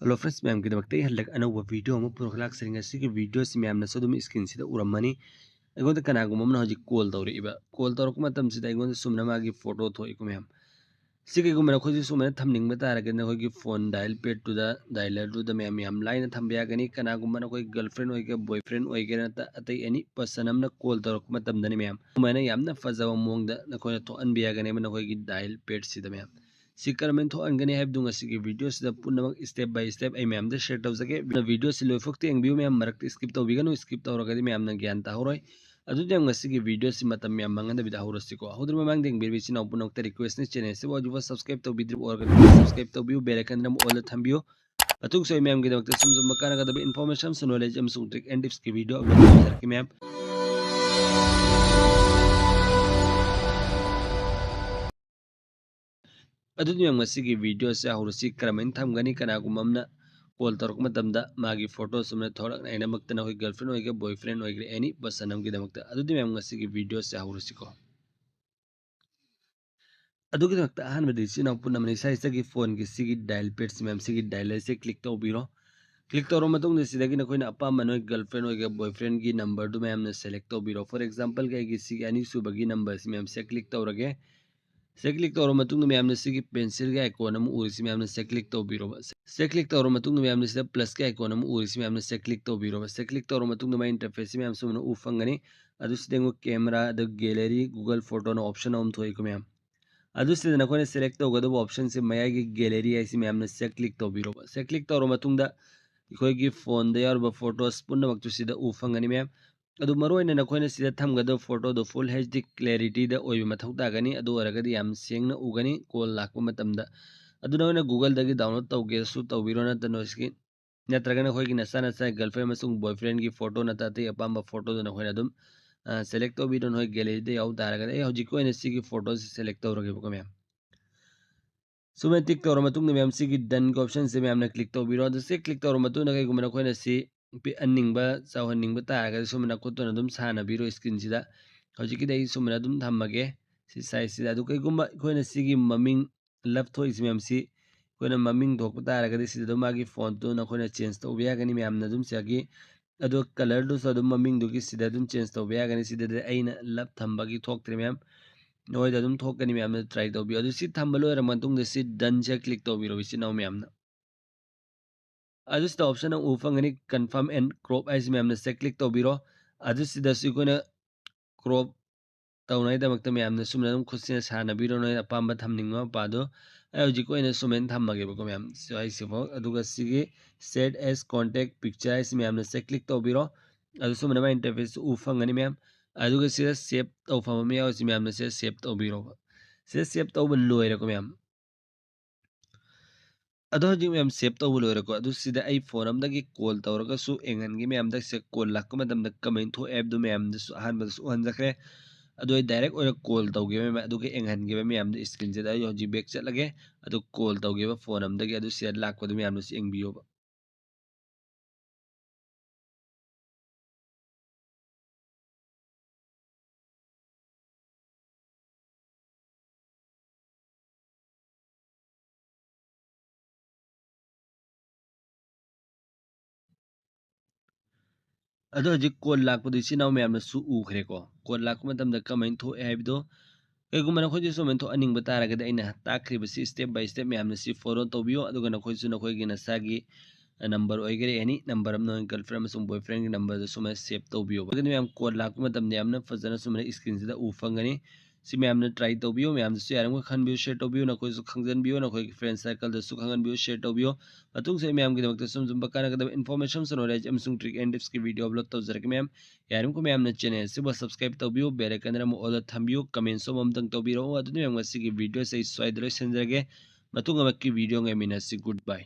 hello friends ma'am की दमकते हल्लक अनौब video अमु पुरखलाक सरिंग असिगी video सि ma'am नसो दुम स्क्रीन सिदा उरमनी अगोंद कनागुम मन हजि कॉल तौरिबा कॉल तौरक मतम सिदा अगोंद सुमना मागी फोटो थोइको मैम सिगे गुम न खोजि सुमना थमनिंग बतारगे न खोगी फोन डायल पेड टू द डायलर टू द मैम मैम लाइन थंबिया गनी कनागुम मन खोई गर्लफ्रेंड ओइगे बॉयफ्रेंड ओइगे न अतै एनी पर्सन अमना कॉल तौरक मतम दनी मैम मैंने यामना फजब मोंग द न खोय तो अनबिया गने मन खोगी डायल पेड सिदा मैम सिकरमें थोअनगनी हाइबदुंग असिगी वीडियो सिदा पुनमक स्टेप बाय स्टेप आई मैम दे शेयर तौजगे वीडियो सि लोइफोक्ति एंबियो मैम मरक स्किप तौबिगनु स्किप तौरगदि मैम न ज्ञान ताहरोय अदुदि हम ngasiगी वीडियो सि मतम मैम मंगन बिदा हौरसिको हौदर ममंग देंग बिरबिसि नौ पुनोक्ता रिक्वेस्ट नि चैनल से वाजुवा सब्सक्राइब तौबिद्रि ओरगदि सब्सक्राइब तौबियो बेल आइकन नम ऑल थंबियो अतुग सोय मैम गी दमक्ता सुम मकानगदब इन्फॉर्मेशन नॉलेज अमसुंग ट्रिक एंड टिप्स की वीडियो अपलोड तौजरके मैम अदुदि मैम ngasiगी वीडियो से हौरसि करमेन थमगनी कनागुममना कॉल तौरक मतमदा मागी फोटो सुमने थोरक नाइनमक्तना होय गर्लफ्रेंड होय बॉयफ्रेंड होय एनी पर्सन अमगी दमक्ता अदुदि मैम ngasiगी वीडियो से हौरसिको अदुगिदमक्ता अहनबदि सिनाव पुनमनि साइसगी फोन की सिगी डायल पेड सि मैम सिगी डायलर से क्लिक तौबिरो क्लिक तौर मतुंग सिदगी नखोइना अपाम नोय गर्लफ्रेंड होय बॉयफ्रेंड की नंबर दु मैम ने सेलेक्ट तौबिरो फॉर एग्जांपल के सिगी अनी सुबगी नंबर सि मैम से क्लिक तौरगे से क्लिक तौर मतुंग मैम ने सिगी पेंसिल के आइकॉन अम उरिसि मैम ने से क्लिक तौबिरो से क्लिक तौर मतुंग मैम ने सिदा प्लस के आइकॉन अम उरिसि मैम ने से क्लिक तौबिरो से क्लिक तौर मतुंग मै इंटरफेस मैम सुमन उफंगनी अदु सिदेंगो कैमरा द गैलरी गूगल फोटो न ऑप्शन अम थोइको मैम अदु सिदा नखोने सेलेक्ट तौगदब ऑप्शन से मया की गैलरी आइसि मैम ने से क्लिक तौबिरो से क्लिक तौर मतुंग अखोगी फोन द यारब फोटोस पुनमक्तु सिदा उफंगनी मैम अदु मरोइना नखोइना सिदा थमगदब फोटो दो फुल एचडी क्लैरिटी द ओइब मथौ तागनी अदु अरगदि याम सेंगना उगनी कॉल लाकपा मतमदा अदु नोइना गूगल दगी डाउनलोड तौगे सु तौबिरो नतनो इसकी नत्रगना खोगी नसा नसा गर्लफ्रेंड मसुंग बॉयफ्रेंड की फोटो नताते अपाम फोटो द नखोइना दुम सेलेक्ट तौबिरो नोय गैलरी द याउ तारगदि ए हौजिक कोइना सिगी फोटो सेलेक्ट तौरगे बको मैम सुबह टिक तौर मतुंग मैम सिगी डन के ऑप्शन से मैम ने क्लिक तौबिरो से क्लिक तौर मतुंग कईगुम नखोइना सि अनिंगबा चावहनिंगबा तारगदि सुमना खुतुना दुम सानबिरो स्क्रीन सिदा हौजिकिदई सुमना दुम थम्मगे सि साइज सिदा अदु कईगुम अखोइना सिगी ममिंग लव थोइस मैम सि अखोइना ममिंग धोकपा तारगदि सिदा मागी फोन तो नखोइना चेंज तौबा यागनी मैम न दुम सगी अदु कलर दु सदु ममिंग दुगी सिदा दुम चेंज तौबा यागनी सिदा अइना लव थम्बगी थोक्त्रे मैम नोय दम थोकनी मैम ने ट्राई तौबी अदु सि थम्बा लोइर मतुंग सि डन से क्लिक तौबिरो बिसि नाउ मैम ना अदु सिदा ऑप्शन उफंगनी कंफर्म एंड क्रॉप आइस मैम ने से क्लिक तौबिरो अदु सिदा सिकोना क्रॉप तौनाय दमक्ता मैम ने सुमना दम खुसिना सानबिरो नोय अपाम थमनिंग पादो हौजिक कोइना सुमेन थम्मगे बको मैम सि सिफो अदुगा सिगी सेट एज कांटेक्ट पिक्चर आइस मैम ने से क्लिक तौबिरो अदु सुमना मा इंटरफेस उफंगनी मैम अदुगा सिदा सेव तौफम मे यावसि मैम ने से सेव तौबिरो से सेव तौब लोइरको मैम अदो हजि मैम सेव तौब लोइरको अदु सिदा आई फोन अमदगी कॉल तौरगा सु एंगनगी मैम द से कॉल लाक मतम द कमेंट थो ऐप दु मैम द सु अहान बद सु हंजखरे अदो डायरेक्ट ओइरा कॉल तौगे मैम अदु के एंगनगे मैम द स्क्रीन से दा हजि बैक चलगे अदु कॉल तौगे फोन अमदगी अदु शेयर लाक पद मैम द एंगबियो अदो हजि कॉल लाक पद सिनाव मैम द सु उखरे को कॉल लाक मतम द कमेंट थो ऐप दो कईगुम नखोजी सुमेन थो अनिंग बतारगदि अइना ताख्रिबसि स्टेप बाय स्टेप मैम ने सि फॉलो तौबियो अदुगा नखोजी नखोगी नसागी नंबर ओइगरे एनी नंबर अम नोय गर्लफ्रेंड अमसुंग बॉयफ्रेंड की नंबर सुमे सेव तौबियो बगनि मैम कॉल लाक मतम यामना फजना सुमने स्क्रीन से उफंगनी सि मैम ने ट्राई तौबियो मैम सु यारम खनबियो शेयर तौबियो नखोई सु खंगजनबियो नखोई फ्रेंड सर्कल दसु खंगनबियो शेयर तौबियो मतुंग से मैम की दमक सुम बकाना कदम इन्फॉर्मेशन नॉलेज अमसुंग ट्रिक एंड टिप्स की वीडियो अपलोड तौजरके मैम यारम को मैम ने चैनल से बस सब्सक्राइब तौबियो बेल आइकन रम ऑल थंबियो कमेंट सो ममतंग तौबिरो अदुनि मैम की वीडियो से स्वाइदलो संजरगे मतुंग अमकी वीडियो ngai minasi goodbye